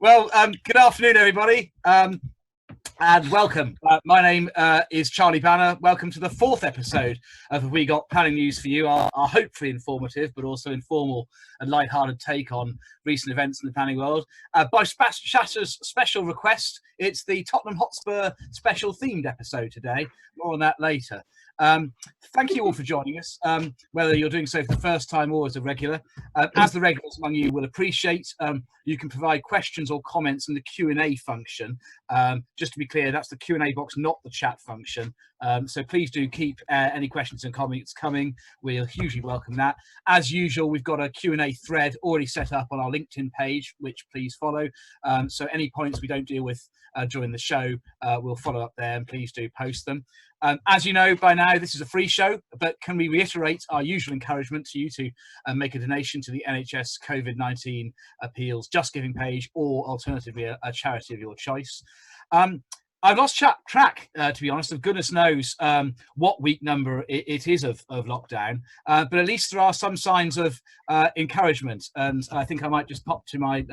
Well, good afternoon, everybody, and welcome. My name is Charlie Banner. Welcome to the 4th episode of We Got Planning News for You, our hopefully informative but also informal and light-hearted take on recent events in the planning world. By Sasha's special request, it's the Tottenham Hotspur special themed episode today. More on that later. Thank you all for joining us, whether you're doing so for the first time or as a regular. As the regulars among you will appreciate, you can provide questions or comments in the Q&A function. Just to be clear, that's the Q&A box, not the chat function. So please do keep any questions and comments coming. We'll hugely welcome that. As usual, we've got a Q&A thread already set up on our LinkedIn page, which please follow. So any points we don't deal with during the show, we'll follow up there, and please do post them. As you know by now, this is a free show, but can we reiterate our usual encouragement to you to make a donation to the NHS COVID-19 Appeals Just Giving page, or alternatively a charity of your choice. I've lost track, to be honest, of goodness knows what week number it is of lockdown, but at least there are some signs of encouragement, and I think I might just pop to my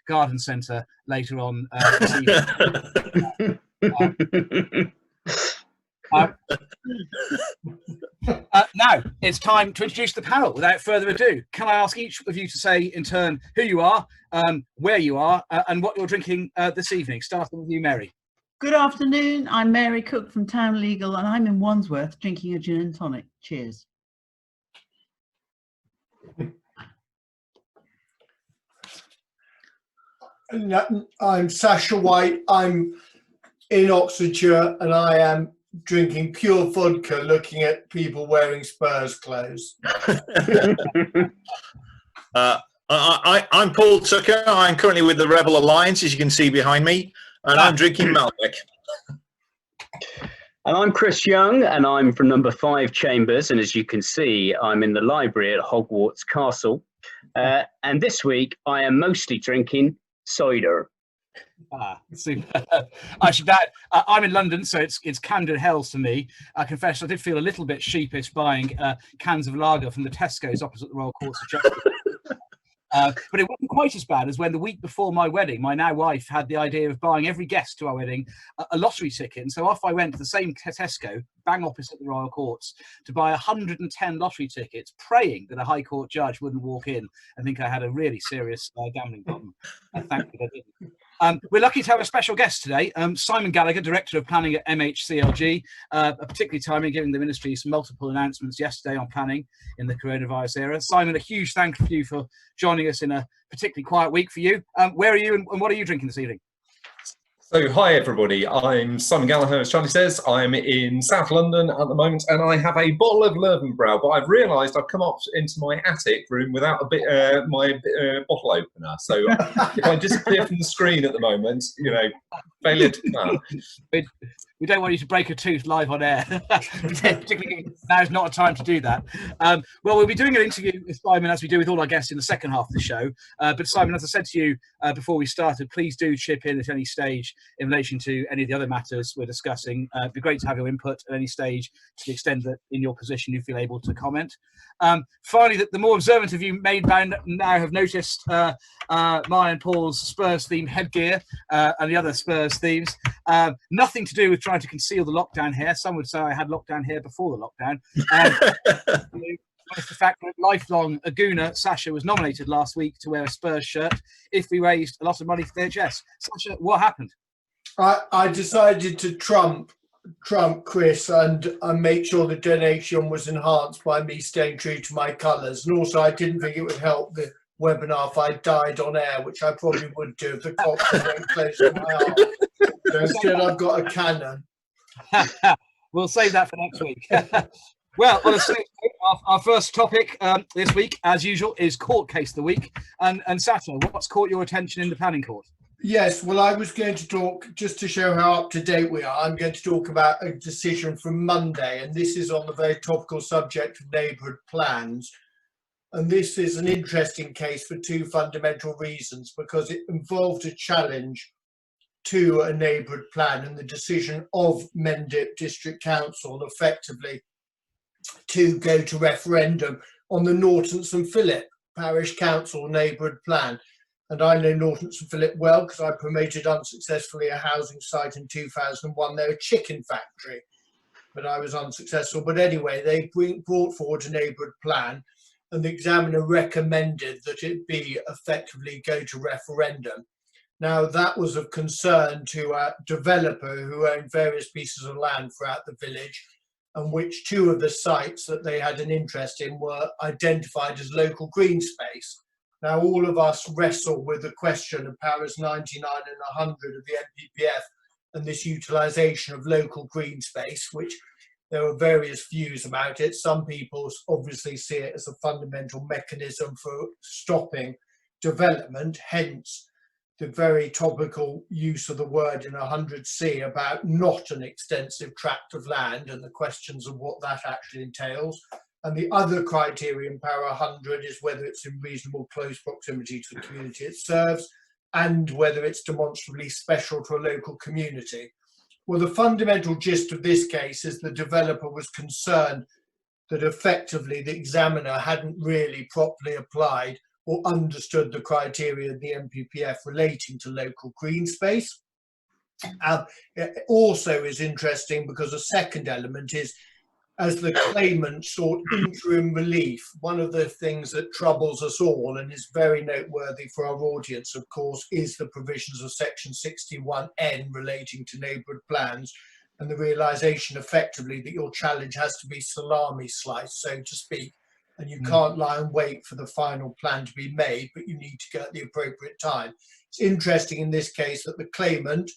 garden centre later on this evening. Now it's time to introduce the panel. Without further ado, can I ask each of you to say in turn who you are, where you are, and what you're drinking this evening, starting with you, Mary. Good afternoon, I'm Mary Cook from Town Legal, and I'm in Wandsworth drinking a gin and tonic. Cheers. I'm Sasha White, I'm in Oxfordshire, and I am drinking pure vodka looking at people wearing Spurs clothes. I'm Paul Tucker. I'm currently with the Rebel Alliance, as you can see behind me, and I'm drinking Malbec. And I'm Chris Young, and I'm from number 5 Chambers, and as you can see, I'm in the library at Hogwarts Castle. And this week, I am mostly drinking cider. Super. Actually, I'm in London, so it's Camden Hells to me. I confess I did feel a little bit sheepish buying cans of lager from the Tesco's opposite the Royal Courts of Justice. But it wasn't quite as bad as when the week before my wedding, my now wife had the idea of buying every guest to our wedding a lottery ticket. And so off I went to the same Tesco, bang opposite the Royal Courts, to buy 110 lottery tickets, praying that a High Court judge wouldn't walk in and think I had a really serious gambling problem. Thankfully, I didn't. We're lucky to have a special guest today, Simon Gallagher, Director of Planning at MHCLG, particularly timely given the Ministry's multiple announcements yesterday on planning in the coronavirus era. Simon, a huge thank you for joining us in a particularly quiet week for you. Where are you and what are you drinking this evening? So, hi everybody, I'm Simon Gallagher, as Charlie says. I'm in South London at the moment, and I have a bottle of Löwenbräu, but I've realised I've come up into my attic room without my bottle opener. So if I disappear from the screen at the moment, you know, failure to plan. We don't want you to break a tooth live on air. Particularly now's not a time to do that. Well, we'll be doing an interview with Simon, as we do with all our guests in the second half of the show. But Simon, as I said to you before we started, please do chip in at any stage in relation to any of the other matters we're discussing. It'd be great to have your input at any stage, to the extent that in your position you feel able to comment. Finally, the more observant of you may now have noticed mine and Paul's Spurs-themed headgear and the other Spurs themes. Nothing to do with trying to conceal the lockdown hair. Some would say I had lockdown hair before the lockdown. The fact that lifelong Aguna Sasha was nominated last week to wear a Spurs shirt if we raised a lot of money for the NHS. Sasha, what happened? I decided to trump Chris and make sure the donation was enhanced by me staying true to my colours. And also I didn't think it would help the webinar if I died on air, which I probably would do if the cops went close to my heart. So instead I've got a cannon. We'll save that for next week. Well, on a serious note, our first topic this week, as usual, is Court Case of the Week. And Sasha, what's caught your attention in the planning court? Yes, well, I was going to talk, just to show how up to date we are, I'm going to talk about a decision from Monday, and this is on the very topical subject of neighbourhood plans. And this is an interesting case for two fundamental reasons, because it involved a challenge to a neighbourhood plan and the decision of Mendip District Council effectively to go to referendum on the Norton St Philip Parish Council neighbourhood plan. And I know Norton St Philip well because I promoted unsuccessfully a housing site in 2001. They're a chicken factory, but I was unsuccessful. But anyway, they brought forward a neighbourhood plan, and the examiner recommended that it be effectively go to referendum. Now, that was of concern to a developer who owned various pieces of land throughout the village, and which 2 of the sites that they had an interest in were identified as local green space. Now, all of us wrestle with the question of powers 99 and 100 of the NPPF and this utilisation of local green space, which there are various views about it. Some people obviously see it as a fundamental mechanism for stopping development, hence the very topical use of the word in 100C about not an extensive tract of land and the questions of what that actually entails. And the other criterion, power 100, is whether it's in reasonable close proximity to the community it serves and whether it's demonstrably special to a local community. Well, the fundamental gist of this case is the developer was concerned that effectively the examiner hadn't really properly applied or understood the criteria of the NPPF relating to local green space. It also is interesting because a second element is, as the claimant sought interim relief, one of the things that troubles us all and is very noteworthy for our audience, of course, is the provisions of section 61N relating to neighbourhood plans and the realisation effectively that your challenge has to be salami sliced, so to speak, and you can't lie and wait for the final plan to be made, but you need to go at the appropriate time. It's interesting in this case that the claimant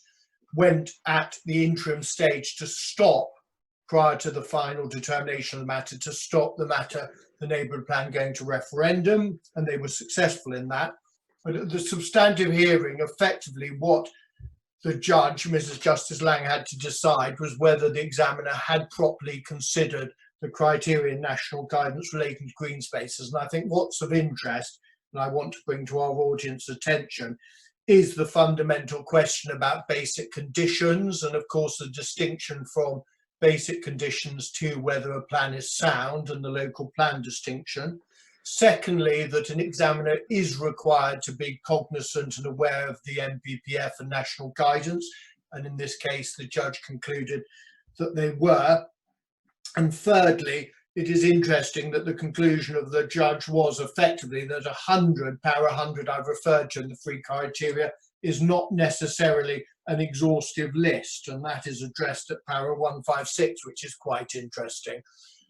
went at the interim stage to stop, prior to the final determination of the matter, to stop the matter, the neighbourhood plan going to referendum, and they were successful in that. But at the substantive hearing, effectively what the judge, Mrs. Justice Lang, had to decide was whether the examiner had properly considered the criteria in national guidance relating to green spaces. And I think what's of interest, and I want to bring to our audience attention, is the fundamental question about basic conditions, and of course the distinction from basic conditions to whether a plan is sound and the local plan distinction. Secondly, that an examiner is required to be cognizant and aware of the NPPF and national guidance, and in this case the judge concluded that they were. And thirdly, it is interesting that the conclusion of the judge was effectively that 100, power 100 I've referred to in the 3 criteria, is not necessarily an exhaustive list, and that is addressed at power 156, which is quite interesting.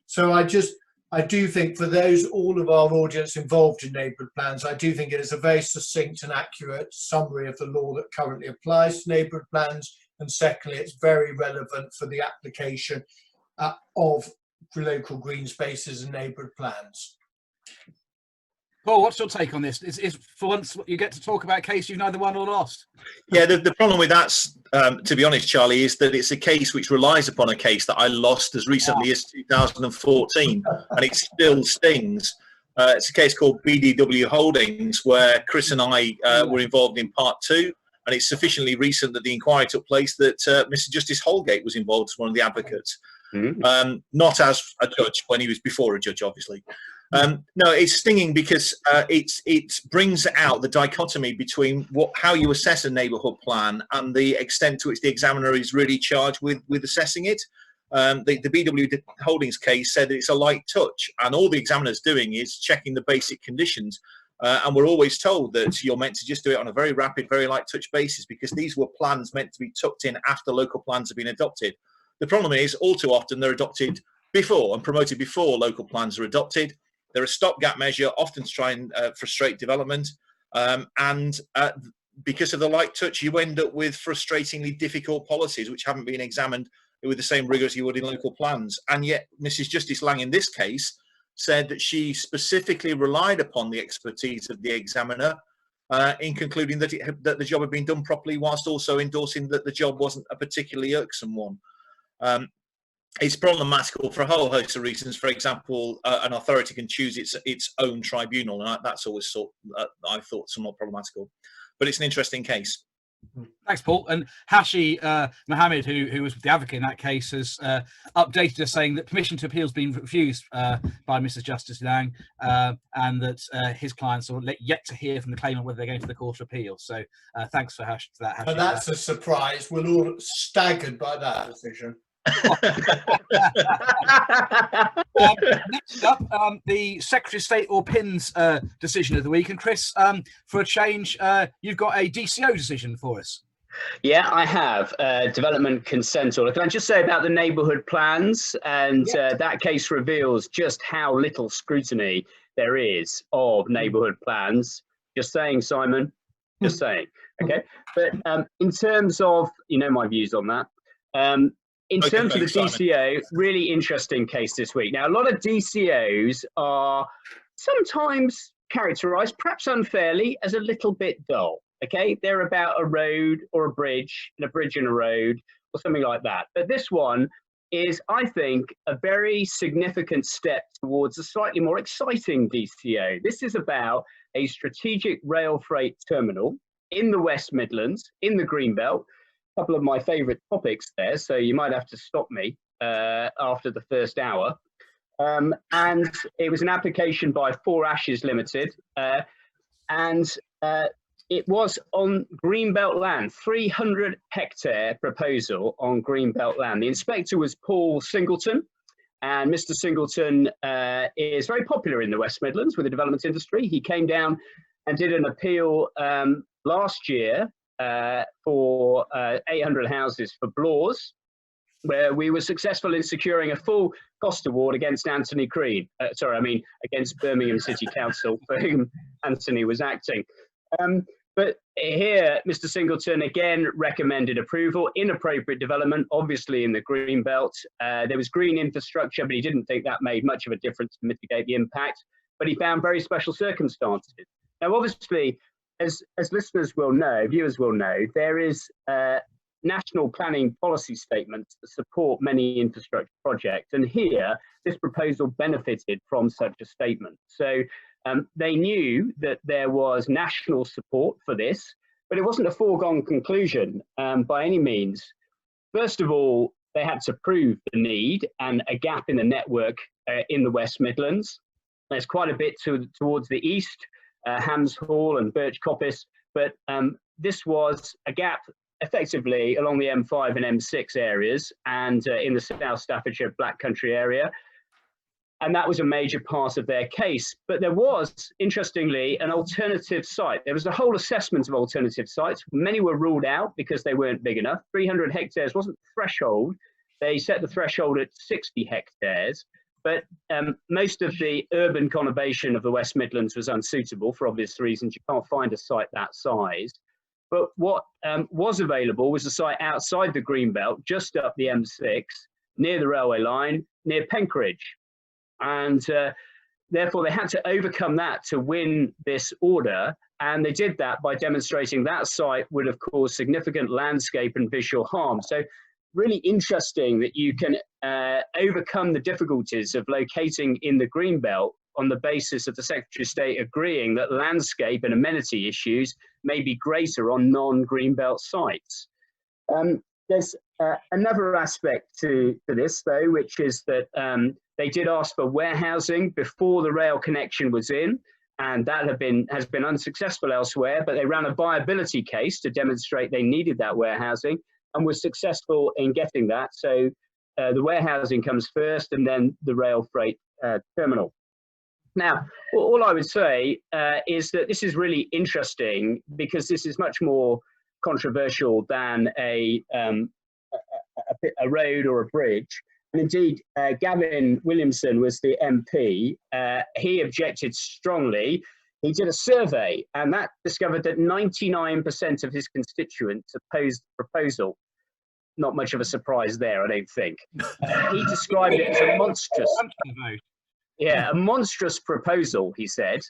So I do think for those, all of our audience involved in neighbourhood plans, I do think it is a very succinct and accurate summary of the law that currently applies to neighbourhood plans, and secondly, it's very relevant for the application of local green spaces and neighbourhood plans. Paul, what's your take on this? Is for once you get to talk about a case you've neither won or lost? Yeah, the problem with that, to be honest, Charlie, is that it's a case which relies upon a case that I lost as recently as 2014, and it still stings. It's a case called BDW Holdings, where Chris and I were involved in part 2, and it's sufficiently recent that the inquiry took place that Mr. Justice Holgate was involved as one of the advocates. Not as a judge, when he was before a judge, obviously. No, it's stinging because it brings out the dichotomy between how you assess a neighbourhood plan and the extent to which the examiner is really charged with assessing it. The BW Holdings case said that it's a light touch, and all the examiner's doing is checking the basic conditions. And we're always told that you're meant to just do it on a very rapid, very light touch basis, because these were plans meant to be tucked in after local plans have been adopted. The problem is, all too often, they're adopted before and promoted before local plans are adopted. They're a stopgap measure, often to try and frustrate development. And because of the light touch, you end up with frustratingly difficult policies which haven't been examined with the same rigour as you would in local plans. And yet, Mrs. Justice Lang, in this case, said that she specifically relied upon the expertise of the examiner in concluding that that the job had been done properly, whilst also endorsing that the job wasn't a particularly irksome one. It's problematical for a whole host of reasons. For example, an authority can choose its own tribunal, and that's always I thought somewhat problematical. But it's an interesting case. Thanks, Paul. And Hashi Mohammed, who was the advocate in that case, has updated us saying that permission to appeal has been refused by Mrs. Justice Liang, and that his clients are yet to hear from the claimant whether they're going to the Court of Appeal. So thanks for that, Hashi. And that's a surprise. We're all staggered by that decision. Next up, the Secretary of State or PIN's decision of the week. And Chris, for a change, you've got a DCO decision for us. Yeah, I have development consent order. Can I just say about the neighbourhood plans? And that case reveals just how little scrutiny there is of neighbourhood plans. Just saying, Simon. Just saying. Okay. But in terms of, you know, my views on that. In terms of the DCO, really interesting case this week. Now, a lot of DCOs are sometimes characterised, perhaps unfairly, as a little bit dull. Okay, they're about a road or a bridge, and a bridge and a road, or something like that. But this one is, I think, a very significant step towards a slightly more exciting DCO. This is about a strategic rail freight terminal in the West Midlands, in the Greenbelt. A couple of my favourite topics there, so you might have to stop me after the first hour. And it was an application by 4 Ashes Limited, and it was on Greenbelt land, 300 hectare proposal on Greenbelt land. The inspector was Paul Singleton, and Mr. Singleton is very popular in the West Midlands with the development industry. He came down and did an appeal last year for 800 houses for Blaws, where we were successful in securing a full cost award against Anthony Green. Against Birmingham City Council, for whom Anthony was acting. But here, Mr. Singleton again recommended approval, inappropriate development, obviously in the Greenbelt. There was green infrastructure, but he didn't think that made much of a difference to mitigate the impact. But he found very special circumstances. Now, obviously, as listeners will know, viewers will know, there is national planning policy statements that support many infrastructure projects. And here, this proposal benefited from such a statement. So they knew that there was national support for this, but it wasn't a foregone conclusion by any means. First of all, they had to prove the need and a gap in the network in the West Midlands. There's quite a bit towards the east, Hams Hall and Birch Coppice, but this was a gap effectively along the M5 and M6 areas and in the South Staffordshire Black Country area. And that was a major part of their case. But there was, interestingly, an alternative site. There was a whole assessment of alternative sites. Many were ruled out because they weren't big enough. 300 hectares wasn't the threshold. They set the threshold at 60 hectares. But most of the urban conurbation of the West Midlands was unsuitable for obvious reasons. You can't find a site that size. But what was available was a site outside the Greenbelt, just up the M6, near the railway line, near Penkridge. And therefore, they had to overcome that to win this order. And they did that by demonstrating that site would have caused significant landscape and visual harm. So really interesting that you can overcome the difficulties of locating in the Greenbelt on the basis of the Secretary of State agreeing that landscape and amenity issues may be greater on non-Greenbelt sites. There's another aspect to this, though, which is that they did ask for warehousing before the rail connection was in, and that has been unsuccessful elsewhere, but they ran a viability case to demonstrate they needed that warehousing and was successful in getting that. So the warehousing comes first and then the rail freight terminal. Now, all I would say is that this is really interesting because this is much more controversial than a road or a bridge. And indeed, Gavin Williamson was the MP. He objected strongly. He did a survey and that discovered that 99% of his constituents opposed the proposal. Not much of a surprise there, I don't think. He described it as a monstrous. Yeah, a monstrous proposal, he said.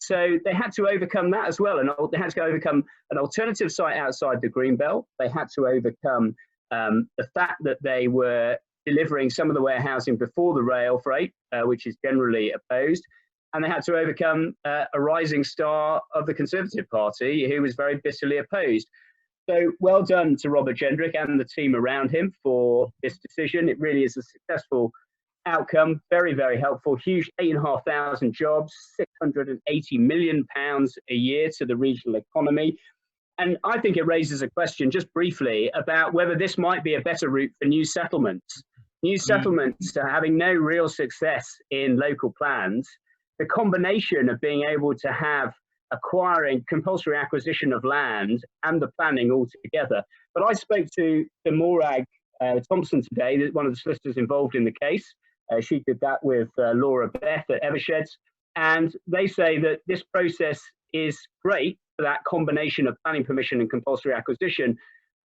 So they had to overcome that as well. And they had to overcome an alternative site outside the Greenbelt. They had to overcome the fact that they were delivering some of the warehousing before the rail freight, which is generally opposed. And they had to overcome a rising star of the Conservative Party who was very bitterly opposed. So well done to Robert Jendrick and the team around him for this decision. It really is a successful outcome, very, very helpful. Huge 8,500 jobs, £680 million a year to the regional economy. And I think it raises a question, just briefly, about whether this might be a better route for new settlements. New settlements are having no real success in local plans. The combination of being able to have acquiring compulsory acquisition of land and the planning all together. But I spoke to Morag Thompson today, one of the solicitors involved in the case. She did that with Laura Beth at Eversheds. And they say that this process is great for that combination of planning permission and compulsory acquisition,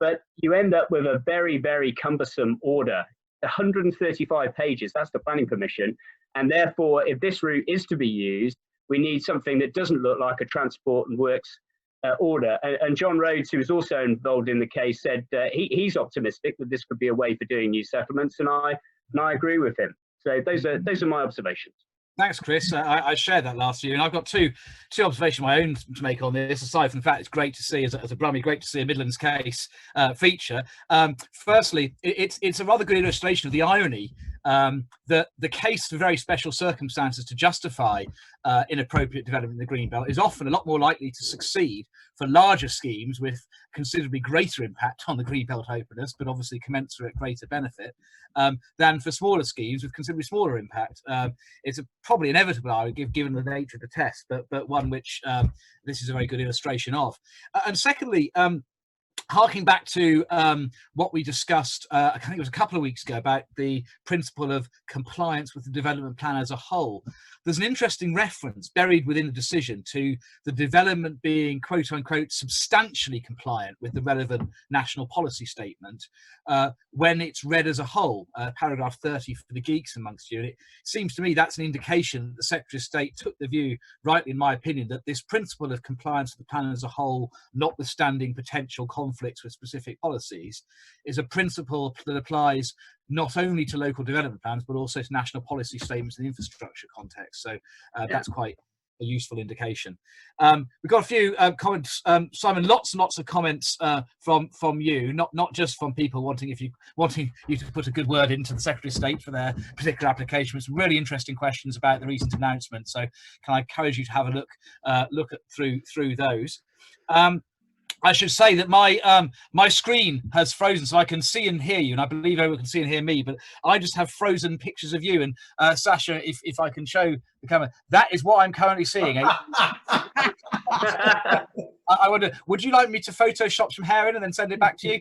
but you end up with a very, very cumbersome order. 135 pages, that's the planning permission. And therefore, if this route is to be used, we need something that doesn't look like a transport and works order. And John Rhodes, who was also involved in the case, said he's optimistic that this could be a way for doing new settlements, and I agree with him. So those are my observations. Thanks, Chris. I shared that last year, and I've got two observations of my own to make on this. Aside from the fact it's great to see, as a Brummie, great to see a Midlands case feature. Firstly, it's a rather good illustration of the irony that the case for very special circumstances to justify inappropriate development in the Greenbelt is often a lot more likely to succeed for larger schemes with considerably greater impact on the Greenbelt openness, but obviously commensurate greater benefit, than for smaller schemes with considerably smaller impact. It's probably inevitable, I would give, given the nature of the test, but one which this is a very good illustration of. And secondly, harking back to what we discussed, I think it was a couple of weeks ago, about the principle of compliance with the development plan as a whole. There's an interesting reference buried within the decision to the development being, quote unquote, substantially compliant with the relevant national policy statement when it's read as a whole, paragraph 30 for the geeks amongst you. And it seems to me that's an indication that the Secretary of State took the view, rightly in my opinion, that this principle of compliance with the plan as a whole, notwithstanding potential conflicts with specific policies, is a principle that applies not only to local development plans, but also to national policy statements in the infrastructure context. So that's quite a useful indication. We've got a few comments, Simon. Lots and lots of comments from you, not just from people wanting you to put a good word into the Secretary of State for their particular application. It's really interesting questions about the recent announcement. So can I encourage you to have a look through those. I should say that my screen has frozen, so I can see and hear you, and I believe everyone can see and hear me, but I just have frozen pictures of you. And Sasha, if I can show the camera, that is what I'm currently seeing. I wonder, would you like me to Photoshop some hair in and then send it back to you?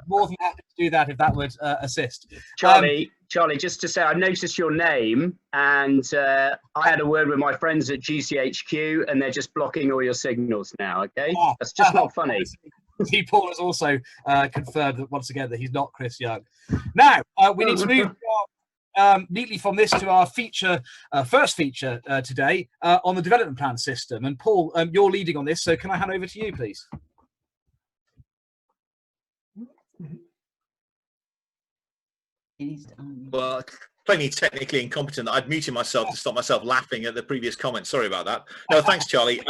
More than happy to do that if that would assist. Charlie, just to say, I noticed your name, and I had a word with my friends at GCHQ, and they're just blocking all your signals now. Okay, that's just not funny. Paul has also confirmed that once again that he's not Chris Young. Now we need to move neatly from this to our first feature today on the development plan system. And Paul, you're leading on this, so can I hand over to you, please? Well, plainly technically incompetent. I'd muted myself to stop myself laughing at the previous comment. Sorry about that. No, thanks, Charlie.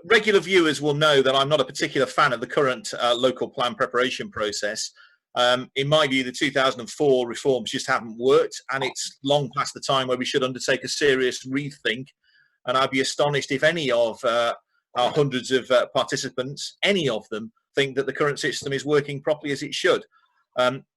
Regular viewers will know that I'm not a particular fan of the current local plan preparation process. In my view, the 2004 reforms just haven't worked, and it's long past the time where we should undertake a serious rethink. And I'd be astonished if any of our hundreds of participants, any of them, think that the current system is working properly as it should.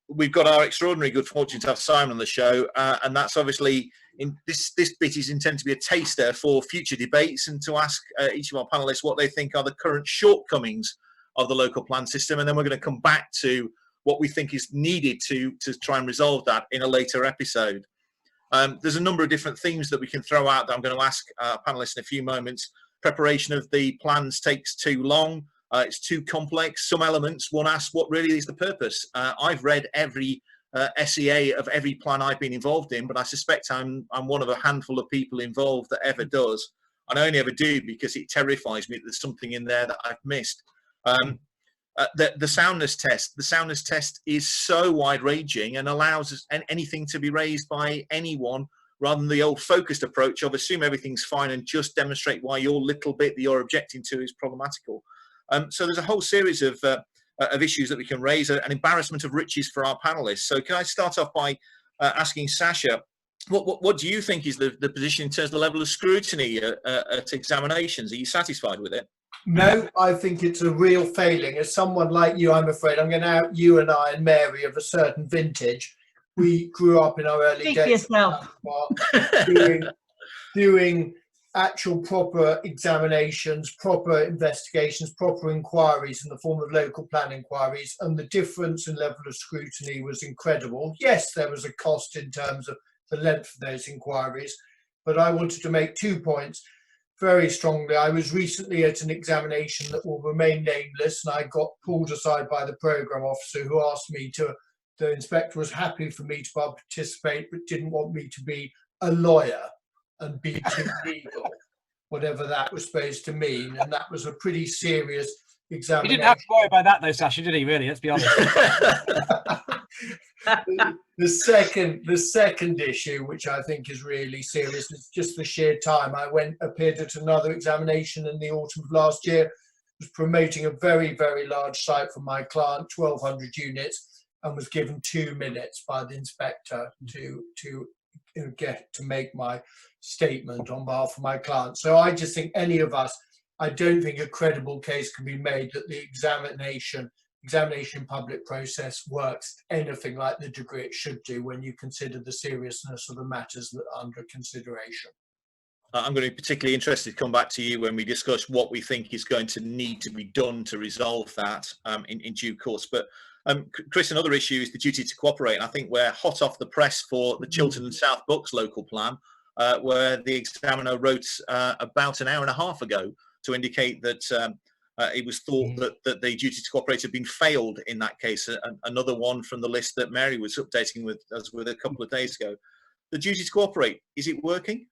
We've got our extraordinary good fortune to have Simon on the show, and that's obviously in this bit is intended to be a taster for future debates and to ask each of our panelists what they think are the current shortcomings of the local plan system, and then we're going to come back to what we think is needed to try and resolve that in a later episode. There's a number of different themes that we can throw out that I'm going to ask our panelists in a few moments. Preparation of the plans takes too long. It's too complex. Some elements, one asks, what really is the purpose? I've read every SEA of every plan I've been involved in, but I suspect I'm one of a handful of people involved that ever does. And I only ever do because it terrifies me that there's something in there that I've missed. The soundness test. The soundness test is so wide-ranging and allows anything to be raised by anyone, rather than the old focused approach of assume everything's fine and just demonstrate why your little bit that you're objecting to is problematical. So there's a whole series of issues that we can raise, an embarrassment of riches for our panelists. So can I start off by asking Sasha, what do you think is the position in terms of the level of scrutiny at examinations? Are you satisfied with it? No, I think it's a real failing. As someone like you, I'm afraid I'm going to out you and I and Mary of a certain vintage. We grew up in our early Speak days for yourself. doing actual proper examinations, proper investigations, proper inquiries in the form of local plan inquiries, and the difference in level of scrutiny was incredible. Yes, there was a cost in terms of the length of those inquiries, but I wanted to make 2 points very strongly. I was recently at an examination that will remain nameless, and I got pulled aside by the programme officer, who asked me to, the inspector was happy for me to participate, but didn't want me to be a lawyer and be too legal, whatever that was supposed to mean. And that was a pretty serious examination. He didn't have to worry about that though, Sasha, did he, really? Let's be honest. The second issue, which I think is really serious, is just the sheer time. I appeared at another examination in the autumn of last year, was promoting a very, very large site for my client, 1,200 units, and was given 2 minutes by the inspector to make my statement on behalf of my client. So I just think I don't think a credible case can be made that the examination public process works anything like the degree it should do when you consider the seriousness of the matters that are under consideration. I'm going to be particularly interested to come back to you when we discuss what we think is going to need to be done to resolve that in due course. But Chris, another issue is the duty to cooperate. And I think we're hot off the press for the Chiltern and South Bucks local plan, where the examiner wrote about an hour and a half ago to indicate that it was thought that the duty to cooperate had been failed in that case. Another one from the list that Mary was updating us with a couple of days ago. The duty to cooperate, is it working?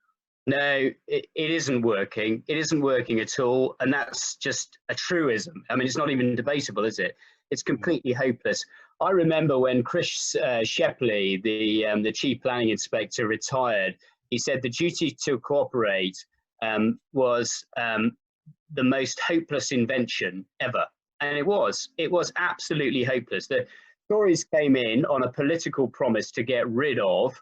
No, it isn't working. It isn't working at all. And that's just a truism. I mean, it's not even debatable, is it? It's completely hopeless. I remember when Chris Shepley, the chief planning inspector, retired, he said the duty to cooperate was the most hopeless invention ever. And it was absolutely hopeless. The Tories came in on a political promise to get rid of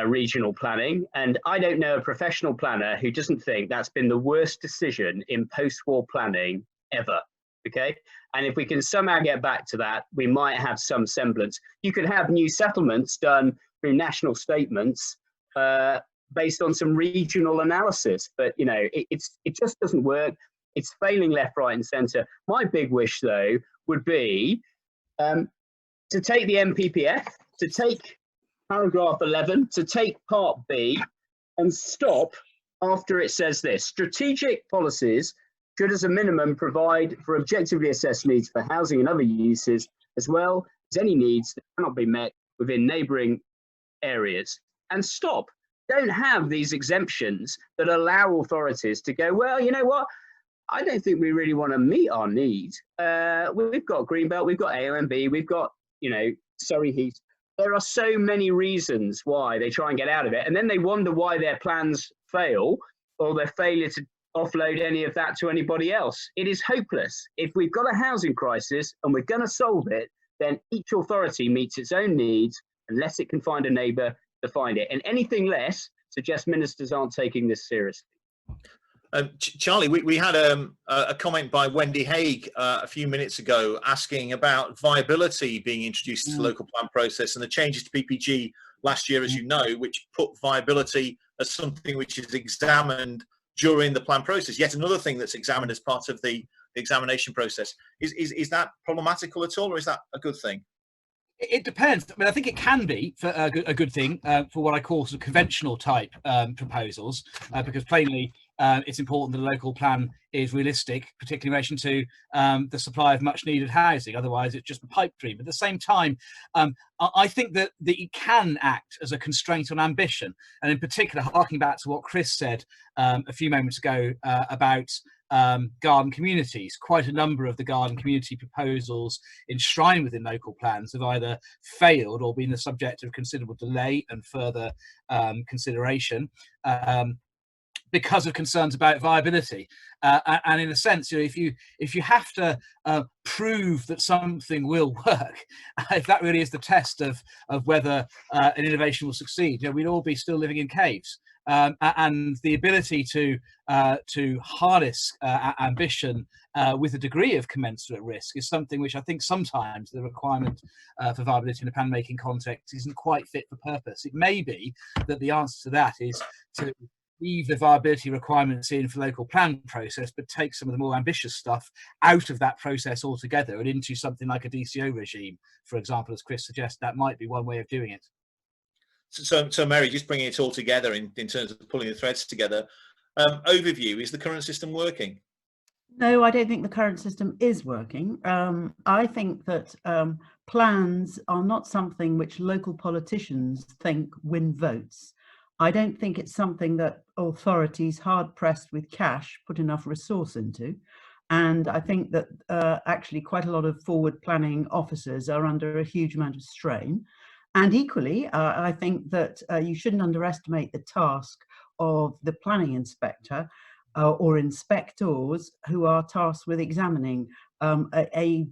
regional planning. And I don't know a professional planner who doesn't think that's been the worst decision in post-war planning ever. Okay. And if we can somehow get back to that, we might have some semblance. You could have new settlements done through national statements based on some regional analysis, but you know, it just doesn't work. It's failing left, right, and centre. My big wish, though, would be to take the MPPF, to take paragraph 11, to take part B, and stop after it says this: strategic policies should, as a minimum, provide for objectively assessed needs for housing and other uses, as well as any needs that cannot be met within neighbouring areas. And stop. Don't have these exemptions that allow authorities to go, well, you know what? I don't think we really want to meet our needs. We've got Greenbelt, we've got AONB, we've got, you know, Surrey Heath. There are so many reasons why they try and get out of it. And then they wonder why their plans fail or their failure to offload any of that to anybody else. It is hopeless. If we've got a housing crisis and we're going to solve it, then each authority meets its own needs unless it can find a neighbour to find it. And anything less suggests ministers aren't taking this seriously. Charlie, we had a comment by Wendy Haig a few minutes ago asking about viability being introduced to the local plan process and the changes to PPG last year, as you know, which put viability as something which is examined during the plan process. Yet another thing that's examined as part of the examination process. Is that problematical at all, or is that a good thing? It depends. I mean, I think it can be for a good thing for what I call sort of conventional type proposals, because plainly it's important that the local plan is realistic, particularly in relation to the supply of much needed housing. Otherwise, it's just a pipe dream. At the same time, I think that it can act as a constraint on ambition. And in particular, harking back to what Chris said a few moments ago about garden communities. Quite a number of the garden community proposals enshrined within local plans have either failed or been the subject of considerable delay and further consideration because of concerns about viability. And in a sense, if you have to prove that something will work, if that really is the test of whether an innovation will succeed, we'd all be still living in caves. And the ability to harness ambition with a degree of commensurate risk is something which I think sometimes the requirement for viability in a plan-making context isn't quite fit for purpose. It may be that the answer to that is to leave the viability requirements in for local plan process, but take some of the more ambitious stuff out of that process altogether and into something like a DCO regime, for example, as Chris suggests. That might be one way of doing it. So Mary, just bringing it all together in terms of pulling the threads together, overview, is the current system working? No, I don't think the current system is working. I think that plans are not something which local politicians think win votes. I don't think it's something that authorities hard pressed with cash put enough resource into. And I think that actually quite a lot of forward planning officers are under a huge amount of strain. And equally, I think that you shouldn't underestimate the task of the planning inspector or inspectors who are tasked with examining a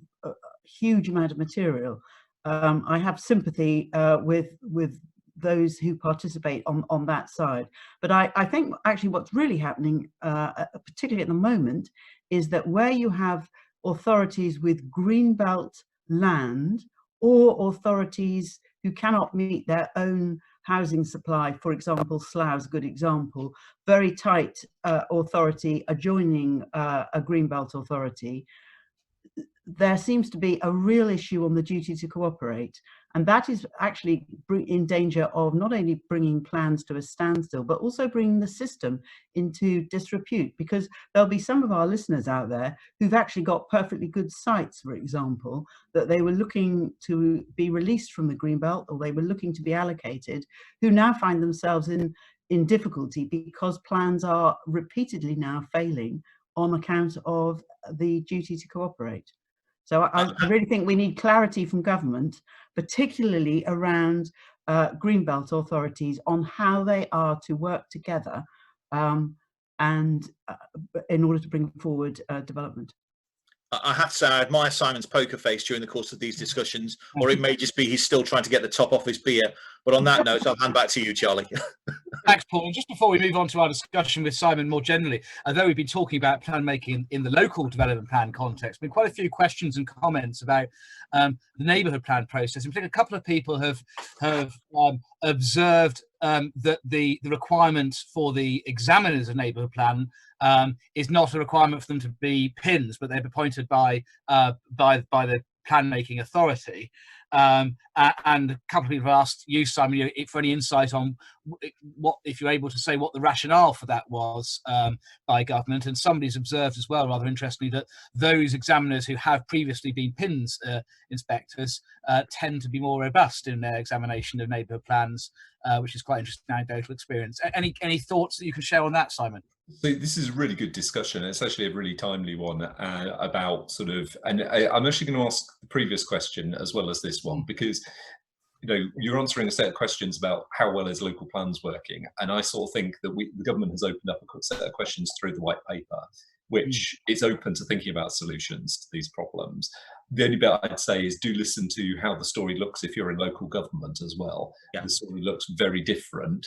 huge amount of material. I have sympathy with those who participate on that side. But I think actually what's really happening, particularly at the moment, is that where you have authorities with greenbelt land or authorities who cannot meet their own housing supply, for example, Slough's a good example, very tight authority adjoining a greenbelt authority, there seems to be a real issue on the duty to cooperate. And that is actually in danger of not only bringing plans to a standstill, but also bringing the system into disrepute, because there'll be some of our listeners out there who've actually got perfectly good sites, for example, that they were looking to be released from the Greenbelt, or they were looking to be allocated, who now find themselves in difficulty because plans are repeatedly now failing on account of the duty to cooperate. So I really think we need clarity from government, particularly around Greenbelt authorities on how they are to work together and in order to bring forward development. I have to say, I admire Simon's poker face during the course of these discussions, or it may just be he's still trying to get the top off his beer. But on that note, I'll hand back to you, Charlie. Thanks, Paul. And just before we move on to our discussion with Simon more generally, although we've been talking about plan making in the local development plan context, there have been quite a few questions and comments about the neighbourhood plan process. In particular, a couple of people have observed that the requirement for the examiners of neighbourhood plan is not a requirement for them to be PINs, but they're appointed by the plan making authority. And a couple of people have asked you, Simon, for any insight on what, if you're able to say what the rationale for that was by government. And somebody's observed as well, rather interestingly, that those examiners who have previously been PINS inspectors tend to be more robust in their examination of neighbourhood plans, which is quite interesting anecdotal experience. Any thoughts that you can share on that, Simon? So this is a really good discussion. It's actually a really timely one about sort of, and I'm actually going to ask the previous question as well as this one, because you're answering a set of questions about how well is local plans working, and I sort of think that the government has opened up a set of questions through the white paper, which is open to thinking about solutions to these problems. The only bit I'd say is do listen to how the story looks if you're in local government as well. Yeah. The story looks very different,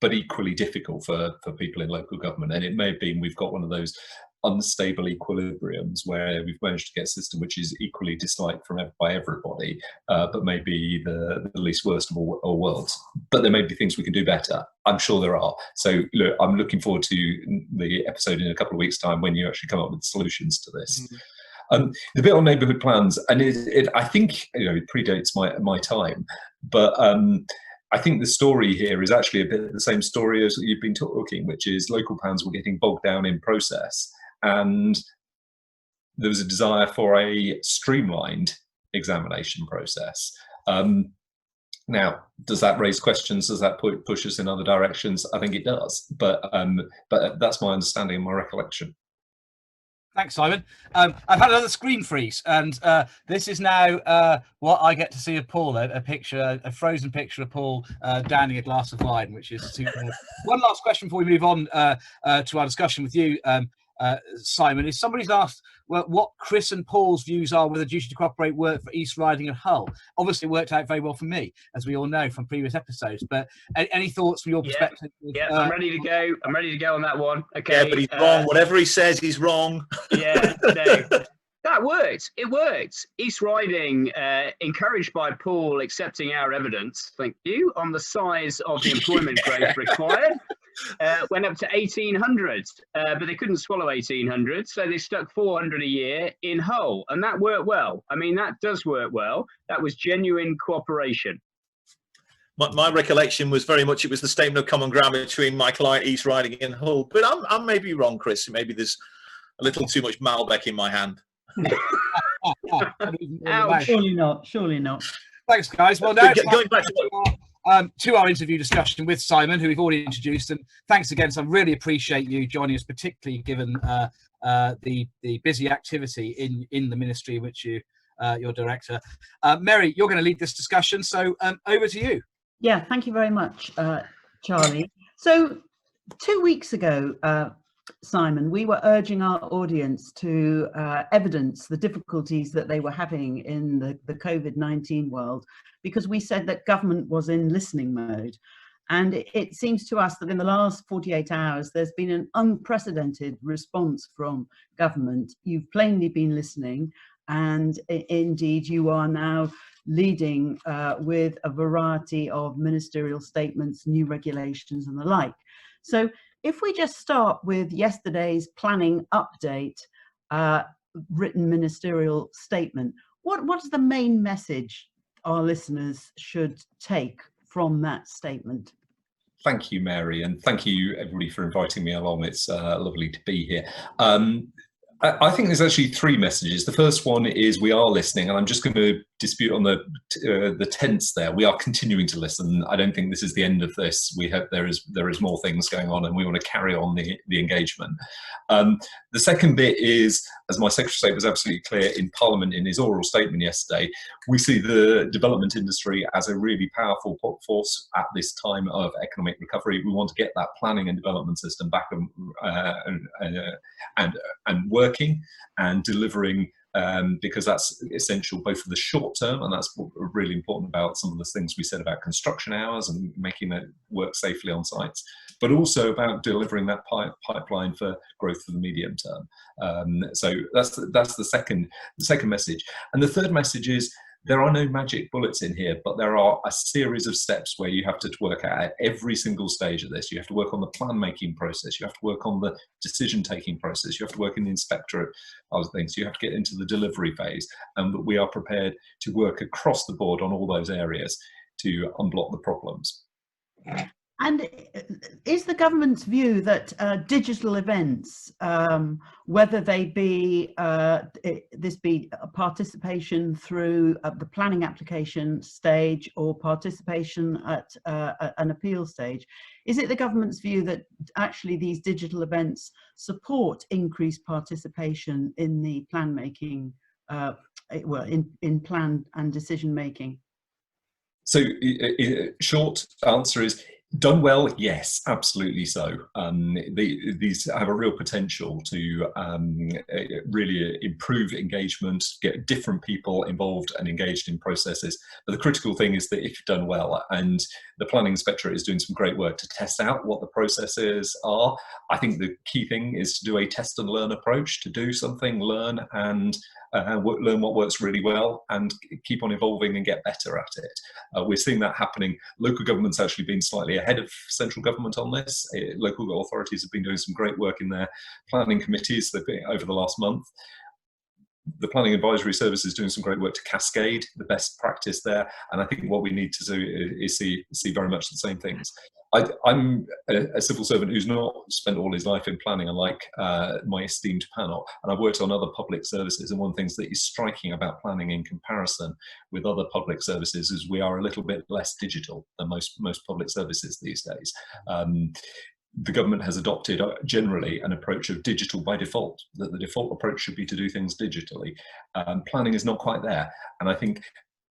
but equally difficult for people in local government. And it may have been we've got one of those unstable equilibriums where we've managed to get a system which is equally disliked by everybody, but maybe the least worst of all worlds. But there may be things we can do better. I'm sure there are. So look, I'm looking forward to the episode in a couple of weeks' time when you actually come up with solutions to this. The bit on neighbourhood plans, and I think it predates my time, but I think the story here is actually a bit the same story as you've been talking, which is local plans were getting bogged down in process, and there was a desire for a streamlined examination process. Now, does that raise questions? Does that push us in other directions? I think it does, but that's my understanding and my recollection. Thanks, Simon. I've had another screen freeze, and this is now what I get to see of Paul, a picture, a frozen picture of Paul downing a glass of wine, which is super. One last question before we move on to our discussion with you, Simon, is somebody's asked what Chris and Paul's views are whether duty to cooperate work for East Riding and Hull. Obviously, it worked out very well for me, as we all know from previous episodes. But any thoughts from your perspective? Yeah, I'm ready to go. I'm ready to go on that one. Okay. Yeah, but he's wrong. Whatever he says, he's wrong. Yeah, no. That worked. It worked. East Riding, encouraged by Paul accepting our evidence, thank you, on the size of the employment growth required, went up to 1,800, but they couldn't swallow 1,800, so they stuck 400 a year in Hull, and that worked well. I mean, that does work well. That was genuine cooperation. My recollection was very much it was the statement of common ground between my client East Riding and Hull, but I'm maybe wrong, Chris. Maybe there's a little too much Malbec in my hand. Surely not. Surely not. Thanks, guys. Well, now going back to our interview discussion with Simon, who we've already introduced, and thanks again. So I really appreciate you joining us, particularly given the busy activity in the ministry in which you're director. Mary, you're going to lead this discussion, so over to you. Yeah, thank you very much, Charlie. So 2 weeks ago, Simon, we were urging our audience to evidence the difficulties that they were having in the COVID-19 world, because we said that government was in listening mode. And it seems to us that in the last 48 hours, there's been an unprecedented response from government. You've plainly been listening, and indeed you are now leading with a variety of ministerial statements, new regulations and the like. So if we just start with yesterday's planning update, written ministerial statement, what is the main message our listeners should take from that statement? Thank you, Mary, and thank you everybody for inviting me along. It's lovely to be here. I think there's actually three messages. The first one is we are listening, and I'm just going to dispute on the tense there. We are continuing to listen. I don't think this is the end of this. We hope there is more things going on, and we want to carry on the engagement. The second bit is, as my Secretary was absolutely clear in Parliament in his oral statement yesterday, we see the development industry as a really powerful force at this time of economic recovery. We want to get that planning and development system back and working and delivering, because that's essential both for the short term, and that's really important about some of the things we said about construction hours and making it work safely on sites, but also about delivering that pipeline for growth for the medium term. So that's the second message. And the third message is, there are no magic bullets in here, but there are a series of steps where you have to work at every single stage of this. You have to work on the plan-making process. You have to work on the decision-taking process. You have to work in the inspectorate of things. You have to get into the delivery phase. And we are prepared to work across the board on all those areas to unblock the problems. And is the government's view that digital events, whether they be this be a participation through the planning application stage or participation at an appeal stage, is it the government's view that actually these digital events support increased participation in the plan making, well, in plan and decision making? So short answer is, done well, yes, absolutely so. These have a real potential to really improve engagement, get different people involved and engaged in processes. But the critical thing is that if you've done well, and the planning inspectorate is doing some great work to test out what the processes are. I think the key thing is to do a test and learn approach, to do something, learn and learn what works really well and keep on evolving and get better at it. We're seeing that happening. Local government's actually been slightly ahead of central government on this. Local authorities have been doing some great work in their planning committees over the last month. The Planning Advisory Service is doing some great work to cascade the best practice there, and I think what we need to do is see very much the same things. I'm a civil servant who's not spent all his life in planning, unlike my esteemed panel, and I've worked on other public services, and one of the things that is striking about planning in comparison with other public services is we are a little bit less digital than most public services these days. the government has adopted generally an approach of digital by default, that the default approach should be to do things digitally. Planning is not quite there. And I think,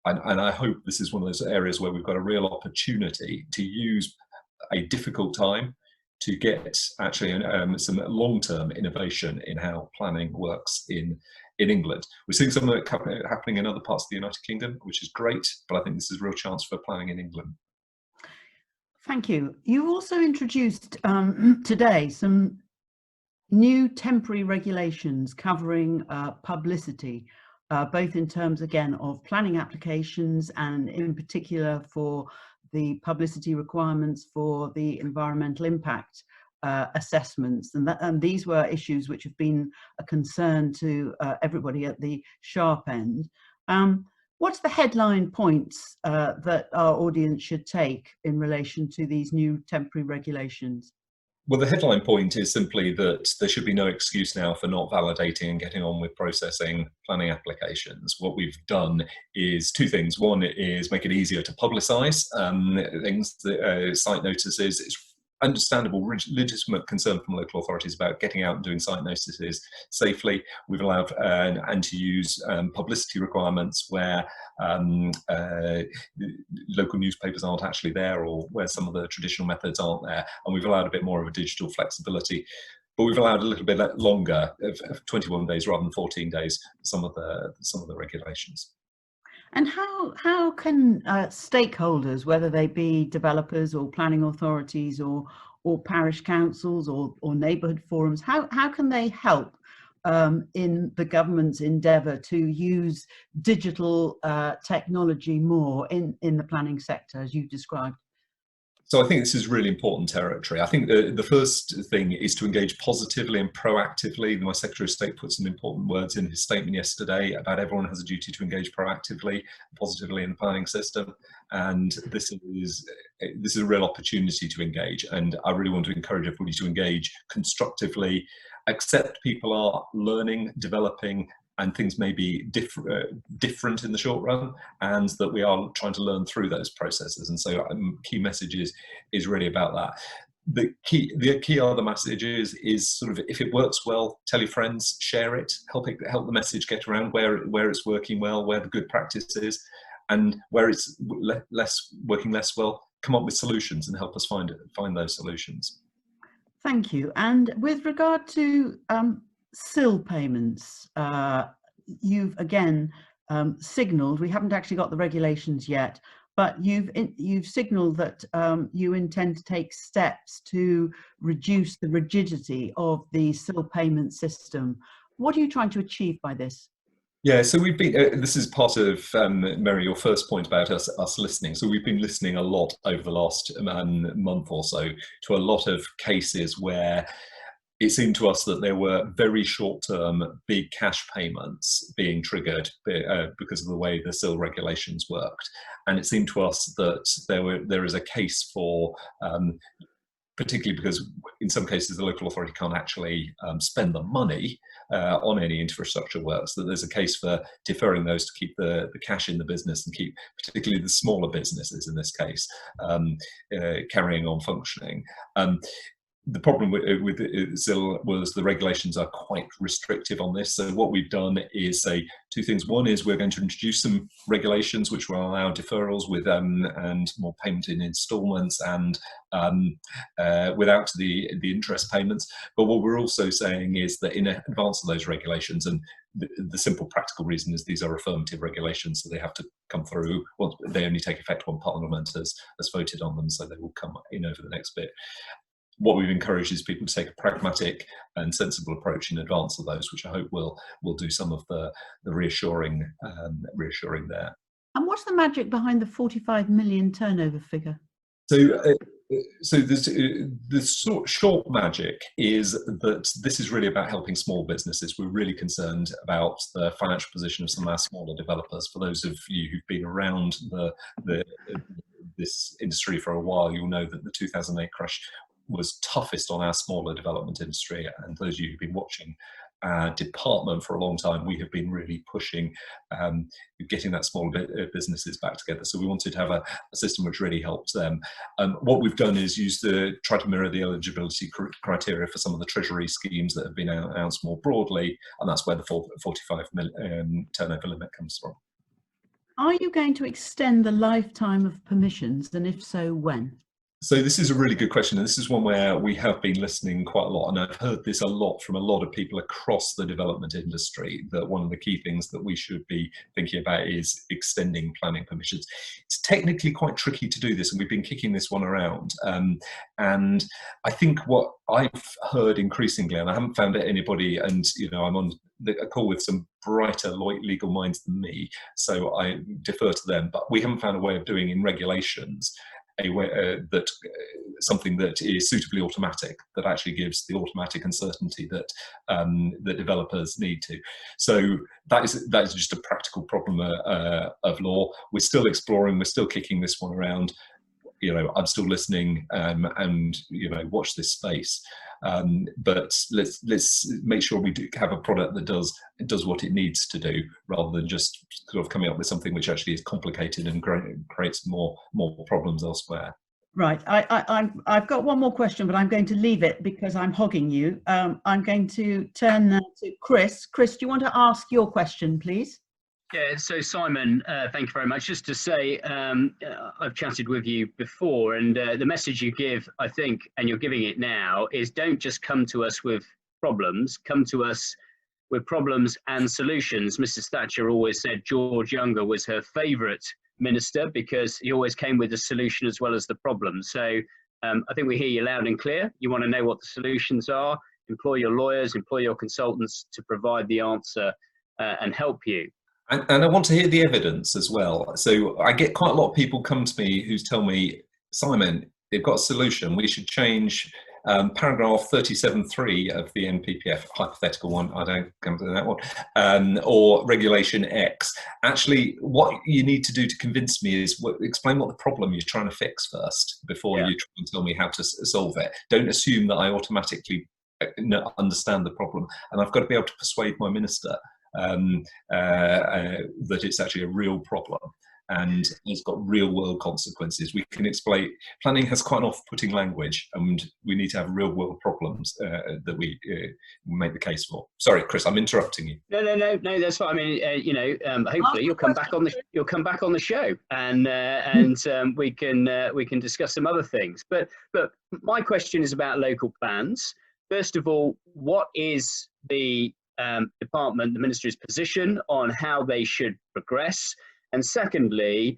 and I hope this is one of those areas where we've got a real opportunity to use a difficult time to get actually some long-term innovation in how planning works in England. We're seeing some of it happening in other parts of the United Kingdom, which is great, but I think this is a real chance for planning in England. Thank you. You also introduced today some new temporary regulations covering publicity, both in terms, again, of planning applications and in particular for the publicity requirements for the environmental impact assessments. And these were issues which have been a concern to everybody at the sharp end. What's the headline points that our audience should take in relation to these new temporary regulations? Well, the headline point is simply that there should be no excuse now for not validating and getting on with processing planning applications. What we've done is two things. One is make it easier to publicise things, site notices. It's understandable, legitimate concern from local authorities about getting out and doing site notices safely. We've allowed and to use publicity requirements where local newspapers aren't actually there, or where some of the traditional methods aren't there, and we've allowed a bit more of a digital flexibility. But we've allowed a little bit longer, of 21 days rather than 14 days, some of the regulations. And how can stakeholders, whether they be developers or planning authorities or parish councils or neighbourhood forums, how can they help in the government's endeavour to use digital technology more in the planning sector, as you described? So I think this is really important territory. I think the first thing is to engage positively and proactively. My Secretary of State put some important words in his statement yesterday about everyone has a duty to engage proactively, positively in the planning system. And this is a real opportunity to engage. And I really want to encourage everybody to engage constructively, accept people are learning, developing, and things may be different in the short run, and that we are trying to learn through those processes. And so key message is really about that. The key other message is sort of, if it works well, tell your friends, share it, help the message get around where it's working well, where the good practice is, and where it's working less well, come up with solutions and help us find those solutions. Thank you. And with regard to SIL payments, you've again signalled, we haven't actually got the regulations yet, but you've signalled that you intend to take steps to reduce the rigidity of the SIL payment system. What are you trying to achieve by this? Yeah, so we've been, this is part of, Mary, your first point about us listening. So we've been listening a lot over the last month or so to a lot of cases where it seemed to us that there were very short-term big cash payments being triggered because of the way the SIL regulations worked. And it seemed to us that there is a case for, particularly because in some cases the local authority can't actually spend the money on any infrastructure works, that there's a case for deferring those to keep the cash in the business and keep particularly the smaller businesses in this case carrying on functioning. The problem with SIL was the regulations are quite restrictive on this. So what we've done is say two things. One is we're going to introduce some regulations which will allow deferrals with and more payment in instalments and without the interest payments. But what we're also saying is that in advance of those regulations, and the simple practical reason is these are affirmative regulations, so they have to come through. Well, they only take effect when Parliament has voted on them, so they will come in over the next bit. What we've encouraged is people to take a pragmatic and sensible approach in advance of those, which I hope will do some of the reassuring there. And what's the magic behind the 45 million turnover figure? So the short magic is that this is really about helping small businesses. We're really concerned about the financial position of some of our smaller developers. For those of you who've been around this industry for a while, you'll know that the 2008 crash was toughest on our smaller development industry, and those of you who've been watching department for a long time, we have been really pushing getting that small businesses back together. So we wanted to have a system which really helps them. What we've done is try to mirror the eligibility criteria for some of the Treasury schemes that have been announced more broadly, and that's where the 45 million turnover limit comes from. Are you going to extend the lifetime of permissions, and if so, when? So this is a really good question, and this is one where we have been listening quite a lot, and I've heard this a lot from a lot of people across the development industry, that one of the key things that we should be thinking about is extending planning permissions. It's technically quite tricky to do this, and we've been kicking this one around. And I think what I've heard increasingly, and I haven't found anybody, and I'm on a call with some brighter legal minds than me, so I defer to them, but we haven't found a way of doing in regulations something that is suitably automatic, that actually gives the automatic and certainty that that developers need to. So that is just a practical problem of law. We're still exploring, we're still kicking this one around. I'm still listening and watch this space. But let's make sure we do have a product that does what it needs to do, rather than just sort of coming up with something which actually is complicated and creates more problems elsewhere. Right. I've got one more question, but I'm going to leave it because I'm hogging you. I'm going to turn now to Chris. Chris, do you want to ask your question, please? Yeah, so Simon, thank you very much. Just to say, I've chatted with you before, and the message you give, I think, and you're giving it now, is don't just come to us with problems, come to us with problems and solutions. Mrs. Thatcher always said George Younger was her favourite minister because he always came with the solution as well as the problem. So I think we hear you loud and clear. You want to know what the solutions are, employ your lawyers, employ your consultants to provide the answer and help you. And I want to hear the evidence as well. So I get quite a lot of people come to me who tell me, Simon, they've got a solution. We should change paragraph 37.3 of the NPPF, hypothetical one, I don't come to that one, or regulation X. Actually, what you need to do to convince me is explain what the problem you're trying to fix first before you try and tell me how to solve it. Don't assume that I automatically understand the problem. And I've got to be able to persuade my minister that it's actually a real problem and it's got real world consequences. We can explain, planning has quite an off-putting language, and we need to have real world problems that we make the case for. Sorry, Chris, I'm interrupting you. No, that's fine. I mean, hopefully you'll come back on the show, and we can discuss some other things. But my question is about local plans. First of all, what is the department, the ministry's position on how they should progress? And secondly,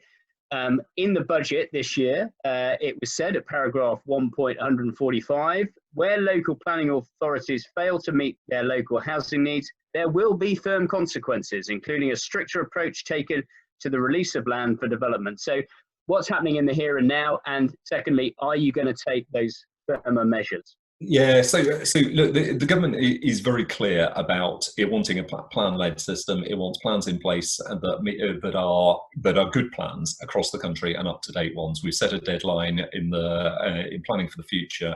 in the budget this year, it was said at paragraph 1.145, where local planning authorities fail to meet their local housing needs, there will be firm consequences, including a stricter approach taken to the release of land for development. So what's happening in the here and now? And secondly, are you going to take those firmer measures? Yeah, so look, the government is very clear about it wanting a plan-led system. It wants plans in place that are good plans across the country and up-to-date ones. We've set a deadline in planning for the future,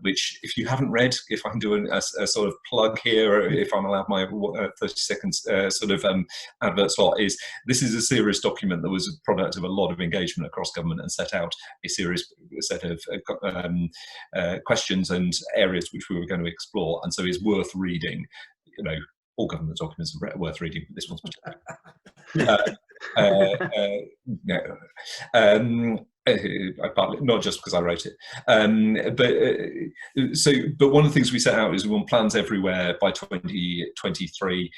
which, if you haven't read, if I can do a sort of plug here, or if I'm allowed my 30 seconds advert slot, this is a serious document that was a product of a lot of engagement across government and set out a serious set of questions and areas which we were going to explore, and so it's worth reading. All government documents are worth reading, but this one's partly, not just because I wrote it, but one of the things we set out is we want plans everywhere by 2023.